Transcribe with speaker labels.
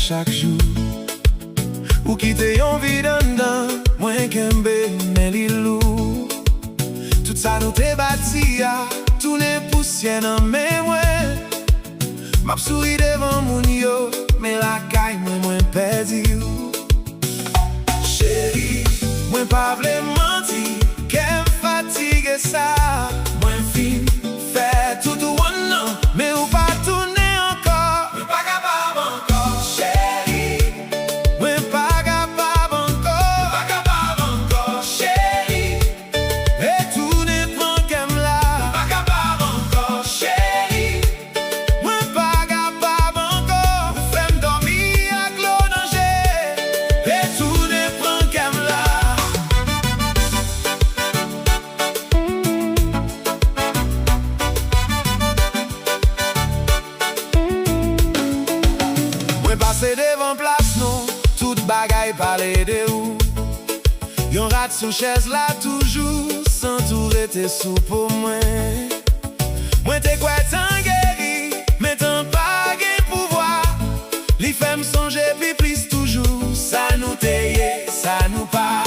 Speaker 1: chaque jour. Ou quitter yon vide en dedans, moins kembe men li lou. Tout ça nous te bâti a, tous les poussières dans mes mains. M'a souri devant moun yo, mais la caille moins perdu. Chérie, moi pas vle menti, qu'elle fatigue ça. Moi fin, fait tout ou non, mais ou pas tourner encore. Moi pas capable encore, chérie. Moi pas capable encore, pas capable encore, chérie. Et tout n'est pas comme là. Pas capable encore, chérie. Moi pas capable encore, fais-moi dormir à l'eau danger. Et tout n'est pas comme là. Moi passer devant place non, toute bagaille parler de ou. Yon rat sous chaise là toujours, sans tout rester sous pour moi. Moi t'es quoi t'en guéri, mais t'en pas gain pouvoir. Li fait me songer puis plus toujours, ça nous taille, ça nous pas.